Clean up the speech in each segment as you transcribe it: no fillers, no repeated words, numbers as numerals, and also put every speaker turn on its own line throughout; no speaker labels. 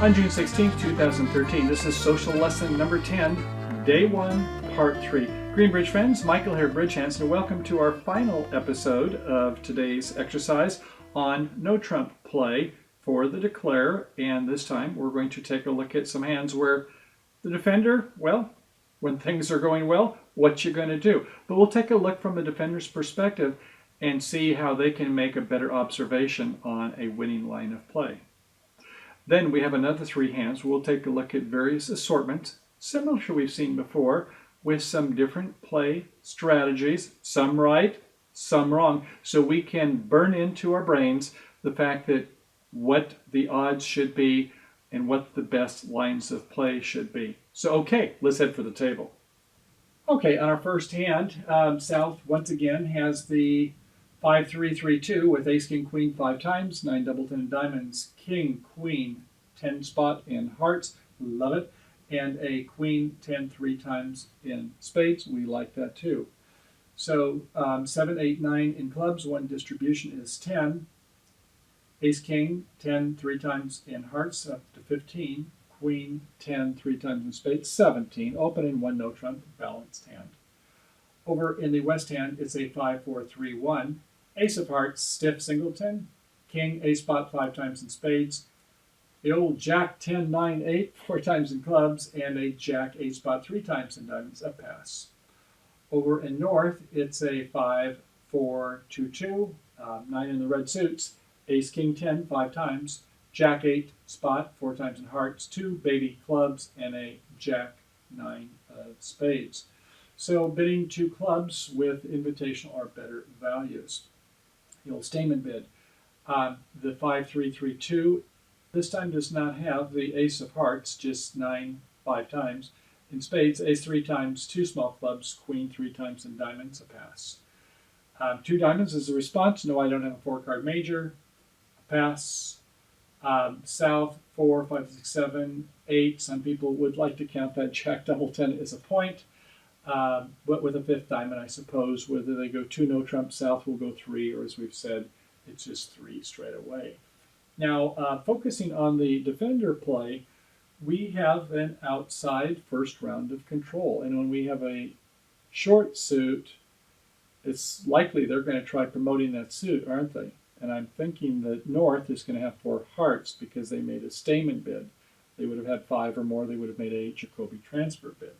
On June 16th, 2013, this is social lesson number 10, day 1, part 3. Greenbridge friends, Michael here, Bridgehands, and welcome to our final episode of today's exercise on no-trump play for the declare. And this time we're going to take a look at some hands where the defender, well, when things are going well, what you're going to do. But we'll take a look from the defender's perspective and see how they can make a better observation on a winning line of play. Then we have another 3 hands. We'll take a look at various assortments, similar to we've seen before, with some different play strategies, some right, some wrong, so we can burn into our brains the fact that what the odds should be and what the best lines of play should be. So, okay, let's head for the table. Okay, on our first hand, South once again has the 5-3-3-2 with ace, king, queen 5 times, 9 doubleton and diamonds, king, queen, 10 spot in hearts, love it, and a queen 10 3 times in spades, we like that too. So 7, 8, 9 in clubs, one distribution is 10, ace, king, 10 3 times in hearts, up to 15, queen 10 3 times in spades, 17, opening one no trump, balanced hand. Over in the west hand, it's a 5-4-3-1. Ace of hearts, stiff singleton. King, ace spot 5 times in spades. The old jack 10, 9, 8, 4 times in clubs. And a jack, ace spot 3 times in diamonds, a pass. Over in north, it's a 5-4-2-2. 9 in the red suits. Ace, king 10, 5 times. Jack 8 spot, 4 times in hearts. 2 baby clubs and a jack 9 of spades. So bidding 2 clubs with invitational or better values. The old Stamen bid. The 5-3-3-2 this time does not have the ace of hearts, just 9 5 times. In spades, ace 3 times, 2 small clubs, queen 3 times in diamonds, a pass. 2 diamonds is the response. No, I don't have a 4-card major, a pass. South 4, 5, 6, 7, 8. Some people would like to count that jack double 10 as a point. But with a 5th diamond, I suppose, whether they go 2 no trump, South will go 3, or as we've said, it's just 3 straight away. Now, focusing on the defender play, we have an outside first round of control. And when we have a short suit, it's likely they're going to try promoting that suit, aren't they? And I'm thinking that North is going to have 4 hearts because they made a Stamen bid. They would have had 5 or more. They would have made a Jacoby transfer bid.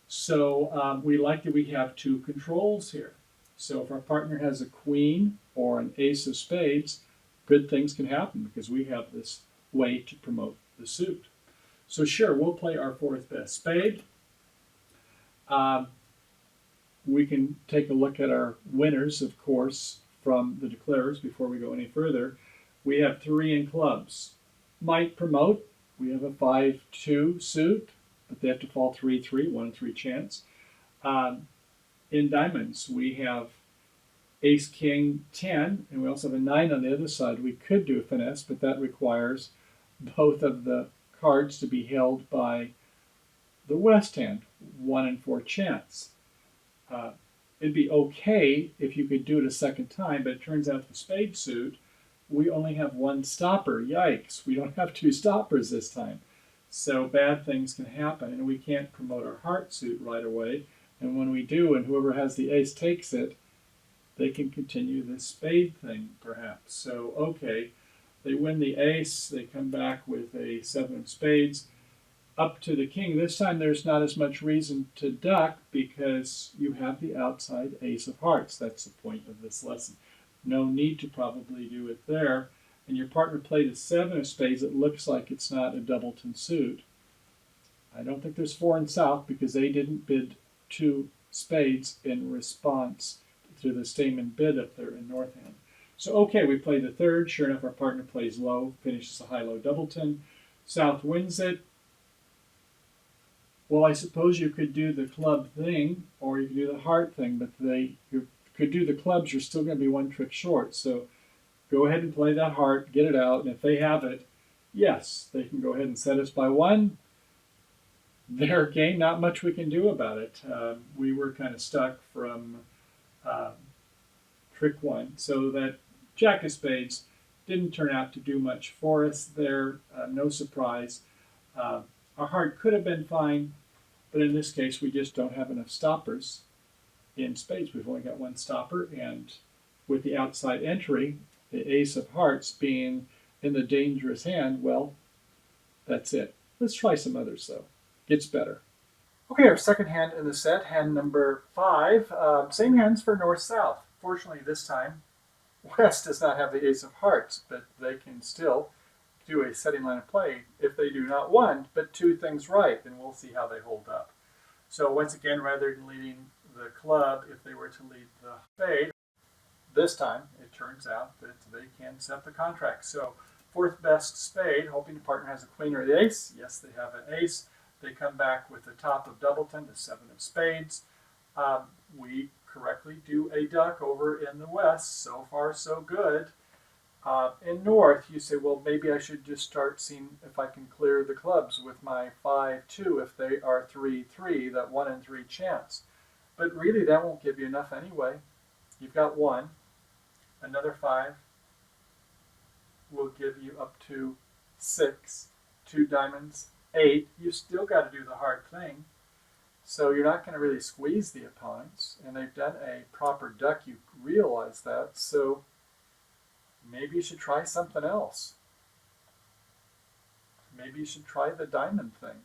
So we like that we have 2 controls here. So if our partner has a queen or an ace of spades, good things can happen because we have this way to promote the suit. So sure, we'll play our 4th best spade. We can take a look at our winners, of course, from the declarers before we go any further. We have 3 in clubs. Might promote. We have a 5-2 suit, but they have to fall 3-3, 1 in 3 chance. In diamonds, we have ace, king, 10, and we also have a 9 on the other side. We could do a finesse, but that requires both of the cards to be held by the west hand, 1 in 4 chance. It'd be okay if you could do it a second time, but it turns out the spade suit, we only have 1 stopper. Yikes, we don't have 2 stoppers this time. So bad things can happen, and we can't promote our heart suit right away. And when we do, and whoever has the ace takes it, they can continue this spade thing, perhaps. So, okay, they win the ace. They come back with a 7 of spades. Up to the king. This time there's not as much reason to duck because you have the outside ace of hearts. That's the point of this lesson. No need to probably do it there. And your partner played a 7 of spades. It looks like it's not a doubleton suit. I don't think there's 4 in South because they didn't bid 2 spades in response to the Stamen bid up there in North Hand. So, okay, we play the 3rd. Sure enough, our partner plays low, finishes a high-low doubleton. South wins it. Well, I suppose you could do the club thing or you could do the heart thing, but you could do the clubs, you're still going to be 1 trick short. So go ahead and play that heart, get it out, and if they have it, yes, they can go ahead and set us by 1. Their game, not much we can do about it. We were kind of stuck from trick 1. So that jack of spades Didn't turn out to do much for us there. No surprise. Uh, our heart could have been fine, but in this case, we just don't have enough stoppers in spades. We've only got one stopper, and with the outside entry, the ace of hearts being in the dangerous hand, well, that's it. Let's try some others, though. Gets better. Okay, our second hand in the set, hand number 5. Same hands for north-south. Fortunately, this time, West does not have the ace of hearts, but they can still do a setting line of play if they do not one, but two things right, and we'll see how they hold up. So once again, rather than leading the club, if they were to lead the spade, this time it turns out that they can set the contract. So fourth best spade, hoping the partner has a queen or the ace. Yes, they have an ace. They come back with the top of doubleton, the 7 of spades. We correctly do a duck over in the west. So far, so good. In north, you say, well, maybe I should just start seeing if I can clear the clubs with my 5-2 if they are 3-3, that 1 in 3 chance. But really, that won't give you enough anyway. You've got 1. Another 5 will give you up to 6. 2 diamonds, 8. You've still got to do the hard thing. So you're not going to really squeeze the opponents. And they've done a proper duck. You realize that. So maybe you should try something else. Maybe you should try the diamond thing.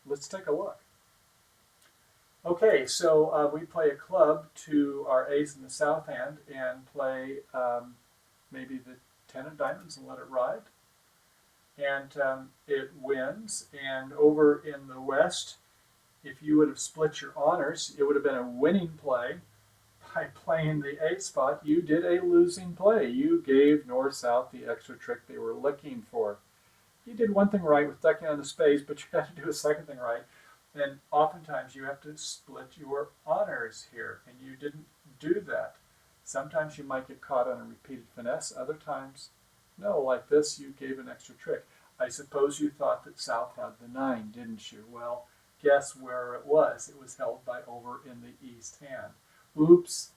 Let's take a look. Okay, so we play a club to our ace in the south hand and play maybe the 10 of diamonds and let it ride. And it wins. And over in the west, if you would have split your honors, it would have been a winning play. By playing the 8 spot, you did a losing play. You gave north-south the extra trick they were looking for. You did one thing right with ducking on the spades, but you had to do a second thing right. And oftentimes you have to split your honors here, and you didn't do that. Sometimes you might get caught on a repeated finesse. Other times, no, like this, you gave an extra trick. I suppose you thought that south had the 9, didn't you? Well, guess where it was. It was held by over in the east hand. Oops.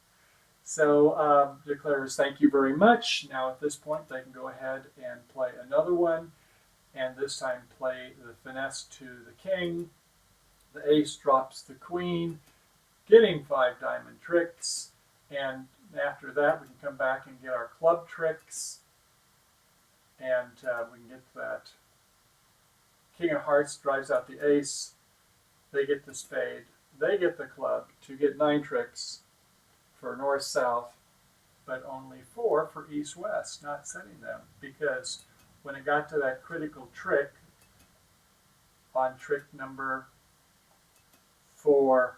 So declarers, thank you very much. Now at this point, they can go ahead and play another one, and this time play the finesse to the king. The ace drops the queen, getting 5 diamond tricks, and after that we can come back and get our club tricks, and we can get that king of hearts drives out the ace, they get the spade, they get the club to get 9 tricks for north-south, but only 4 for east-west, not setting them, because when it got to that critical trick on trick number 4,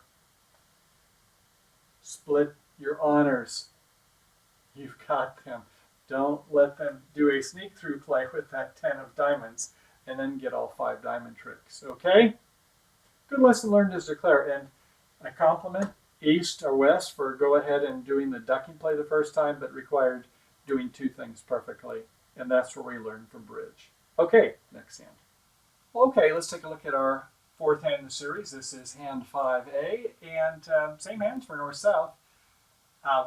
split your honors. You've got them. Don't let them do a sneak through play with that 10 of diamonds and then get all 5 diamond tricks. Okay? Good lesson learned as declare. And a compliment, east or west, for go ahead and doing the ducking play the first time, but required doing 2 things perfectly. And that's where we learn from bridge. Okay, next hand. Okay, let's take a look at our 4th hand in the series. This is hand 5A, and same hands for north-south.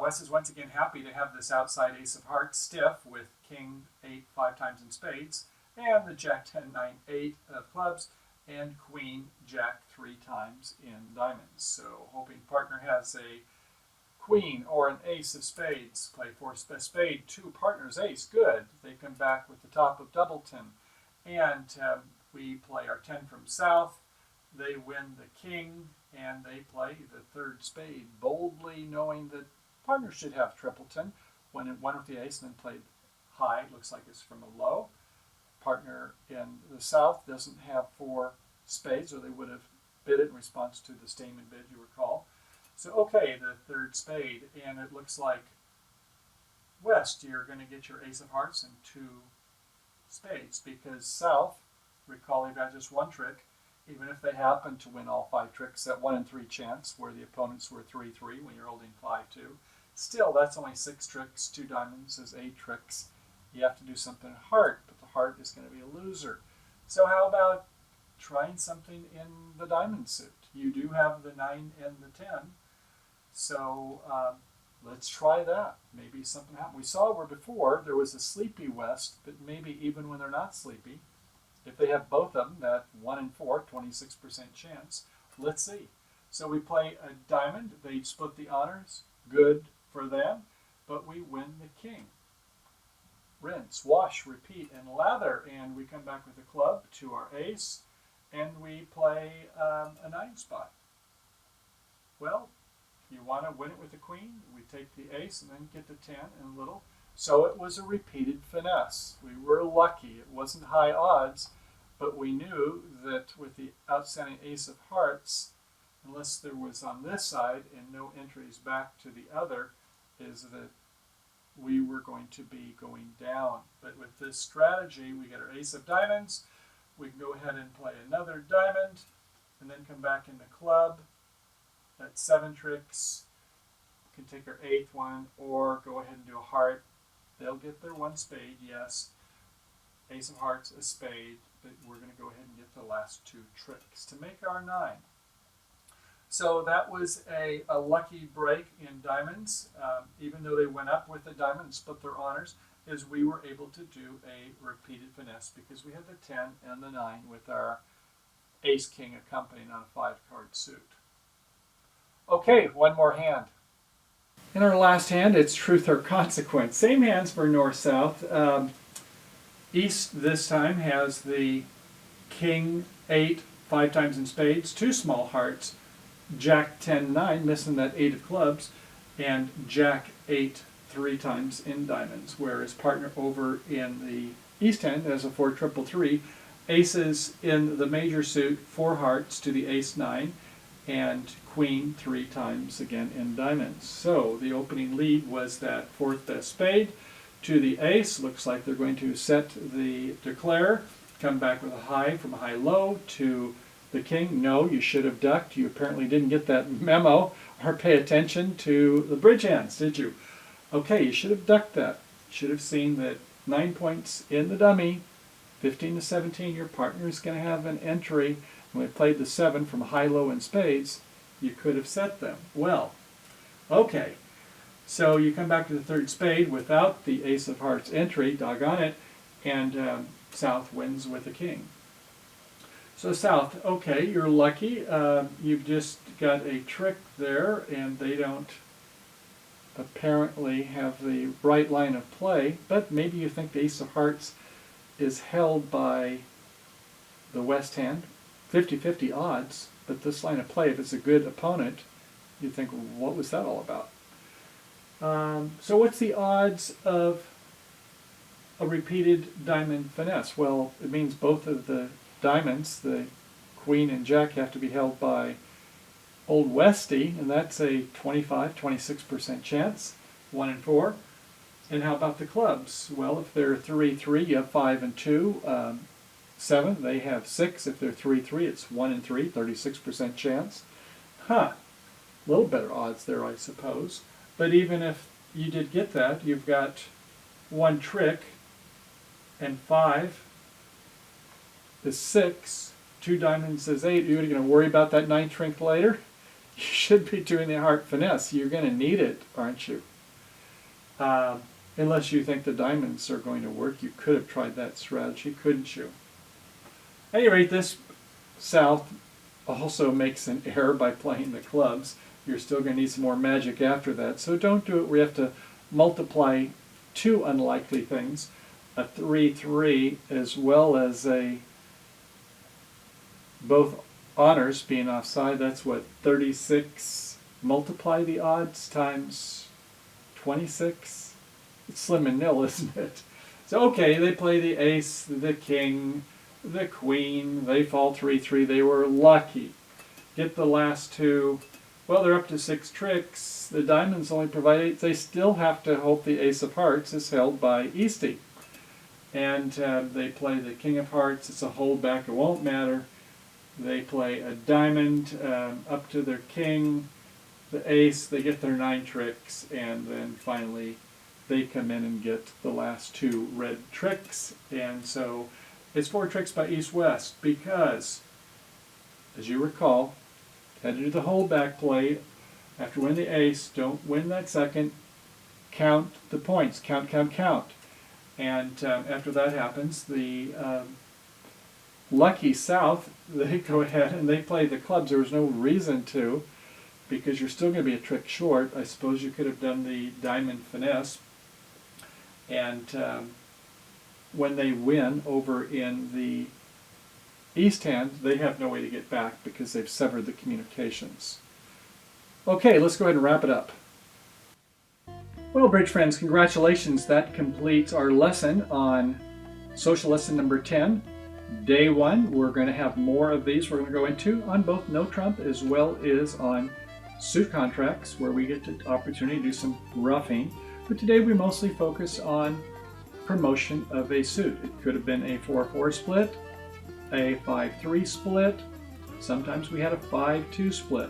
West is once again happy to have this outside ace of hearts stiff with king 8 5 times in spades, and the jack 10 9 8 of clubs, and queen jack 3 times in diamonds. So hoping partner has a queen or an ace of spades. Play for a spade, 2 partners ace. Good. They come back with the top of doubleton, and we play our 10 from south. They win the king, and they play the 3rd spade, boldly knowing that partner should have tripleton. When it went with the ace and then played high, looks like it's from a low. Partner in the south doesn't have 4 spades, or they would have bid it in response to the Stamen bid, you recall. So, okay, the 3rd spade, and it looks like west, you're going to get your ace of hearts and 2 spades, because south, recall, you've got just 1 trick. Even if they happen to win all 5 tricks, that 1 in 3 chance where the opponents were 3-3 when you're holding 5-2. Still, that's only 6 tricks. 2 diamonds is 8 tricks. You have to do something hard, but the heart is going to be a loser. So how about trying something in the diamond suit? You do have the 9 and the 10. So let's try that. Maybe something happened. We saw where before there was a sleepy West, but maybe even when they're not sleepy, if they have both of them, that 1 in 4, 26% chance. Let's see. So we play a diamond. They split the honors. Good for them. But we win the king. Rinse, wash, repeat, and lather. And we come back with a club to our ace. And we play a 9 spot. Well, you want to win it with the queen. We take the ace and then get the 10 and a little. So it was a repeated finesse. We were lucky. It wasn't high odds, but we knew that with the outstanding ace of hearts, unless there was on this side and no entries back to the other, is that we were going to be going down. But with this strategy, we get our ace of diamonds. We can go ahead and play another diamond and then come back in the club. That's 7 tricks. We can take our 8th one or go ahead and do a heart. They'll get their 1 spade, yes. Ace of hearts, a spade, but we're going to go ahead and get the last 2 tricks to make our 9. So that was a lucky break in diamonds. Even though they went up with the diamond and split their honors, is we were able to do a repeated finesse because we had the 10 and the 9 with our ace-king accompanying on a 5-card suit. Okay, one more hand. In our last hand, it's truth or consequence. Same hands for north-south. East this time has the king 8 5 times in spades, 2 small hearts, jack 10 9, missing that 8 of clubs, and jack 8 3 times in diamonds. Whereas partner over in the east hand has a 4 triple 3, aces in the major suit, 4 hearts to the ace 9, and queen 3 times again in diamonds. So the opening lead was that 4th best spade to the ace. Looks like they're going to set the declare, come back with a high from a high-low to the king. No, you should have ducked. You apparently didn't get that memo or pay attention to the bridge hands, did you? Okay, you should have ducked that. Should have seen that 9 points in the dummy, 15 to 17, your partner is going to have an entry. When we played the 7 from high-low in spades, you could have set them. Well, okay. So you come back to the 3rd spade without the ace of hearts entry, doggone it, and south wins with the king. So south, okay, you're lucky. You've just got a trick there, and they don't apparently have the right line of play, but maybe you think the ace of hearts is held by the west hand. 50-50 odds, but this line of play, if it's a good opponent, you think, what was that all about? So what's the odds of a repeated diamond finesse? Well, it means both of the diamonds, the queen and jack, have to be held by Old Westy, and that's a 25-26% chance, 1 in 4. And how about the clubs? Well, if they're 3-3, you have 5 and 2. 7, they have 6. If they're 3-3, it's 1 in 3, 36% chance. A little better odds there, I suppose. But even if you did get that, you've got 1 trick, and 5 is 6. 2 diamonds is 8. You're going to worry about that 9th trick later? You should be doing the heart finesse. You're going to need it, aren't you? Unless you think the diamonds are going to work. You could have tried that strategy, couldn't you? At any rate, this south also makes an error by playing the clubs. You're still going to need some more magic after that. So don't do it where you have to multiply 2 unlikely things, a 3-3 as well as a both honors being offside. That's what, 36, multiply the odds times 26? It's slim and nil, isn't it? So okay, they play the ace, the king, the queen, they fall 3-3, they were lucky. Get the last 2, well, they're up to 6 tricks, the diamonds only provide 8, they still have to hope the ace of hearts is held by Eastie. And they play the king of hearts, it's a holdback, it won't matter. They play a diamond up to their king, the ace, they get their 9 tricks, and then finally they come in and get the last 2 red tricks. And so it's 4 tricks by East-West because, as you recall, had to do the holdback play After winning the ace, don't win that second. Count the points. Count, count, count. And after that happens, the lucky South, they go ahead and they play the clubs. There was no reason to, because you're still going to be a trick short. I suppose you could have done the diamond finesse. And when they win over in the East hand, they have no way to get back because they've severed the communications. Okay, let's go ahead and wrap it up. Well, bridge friends, congratulations. That completes our lesson on social lesson number 10. Day 1, we're going to have more of these we're going to go into on both no trump as well as on suit contracts, where we get the opportunity to do some roughing. But today we mostly focus on promotion of a suit. It could have been a 4-4 split, a 5-3 split. Sometimes we had a 5-2 split.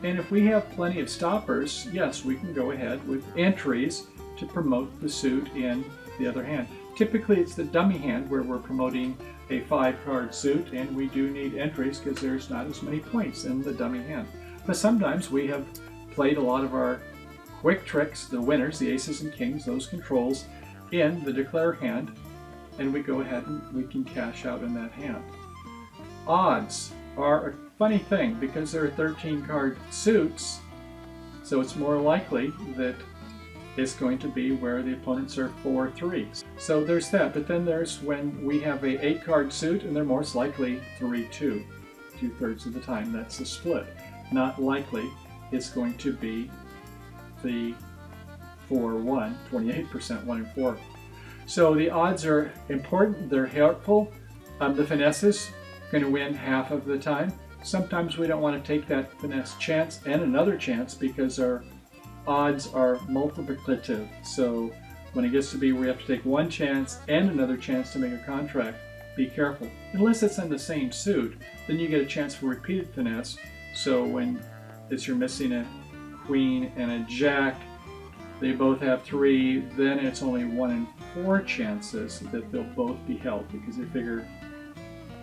And if we have plenty of stoppers, yes, we can go ahead with entries to promote the suit in the other hand. Typically it's the dummy hand where we're promoting a 5-card suit, and we do need entries because there's not as many points in the dummy hand. But sometimes we have played a lot of our quick tricks, the winners, the aces and kings, those controls, in the declare hand, and we go ahead and we can cash out in that hand. Odds are a funny thing because there are 13-card suits, so it's more likely that it's going to be where the opponents are 4-3s. So there's that, but then there's when we have a 8-card suit and they're most likely 3-2. 2/3 of the time that's the split. Not likely it's going to be the 4-1, 28%, 1 and 4. So the odds are important, they're helpful. The finesse is going to win half of the time. Sometimes we don't want to take that finesse chance and another chance because our odds are multiplicative. So when it gets to be where we have to take one chance and another chance to make a contract, be careful. Unless it's in the same suit, then you get a chance for repeated finesse. So when you're missing a queen and a jack, they both have 3, then it's only 1 in 4 chances that they'll both be held, because they figure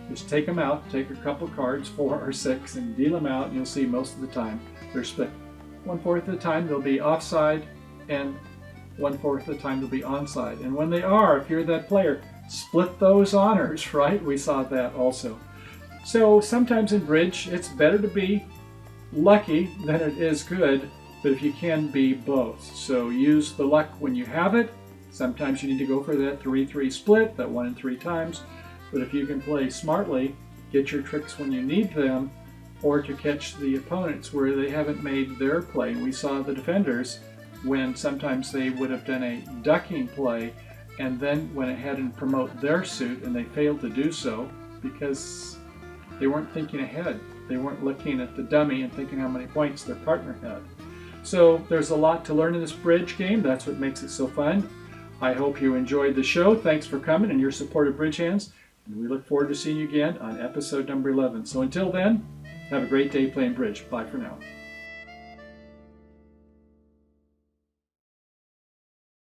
just take them out, take a couple cards, 4 or 6, and deal them out, and you'll see most of the time they're split. 1/4 of the time they'll be offside, and 1/4 of the time they'll be onside. And when they are, if you're that player, split those honors, right? We saw that also. So sometimes in bridge, it's better to be lucky than it is good, but if you can, be both. So use the luck when you have it. Sometimes you need to go for that 3-3 split, that 1 in 3 times. But if you can play smartly, get your tricks when you need them, or to catch the opponents where they haven't made their play. We saw the defenders when sometimes they would have done a ducking play and then went ahead and promote their suit, and they failed to do so because they weren't thinking ahead. They weren't looking at the dummy and thinking how many points their partner had. So there's a lot to learn in this bridge game. That's what makes it so fun. I hope you enjoyed the show. Thanks for coming and your support of Bridge Hands. And we look forward to seeing you again on episode number 11. So until then, have a great day playing bridge. Bye for now.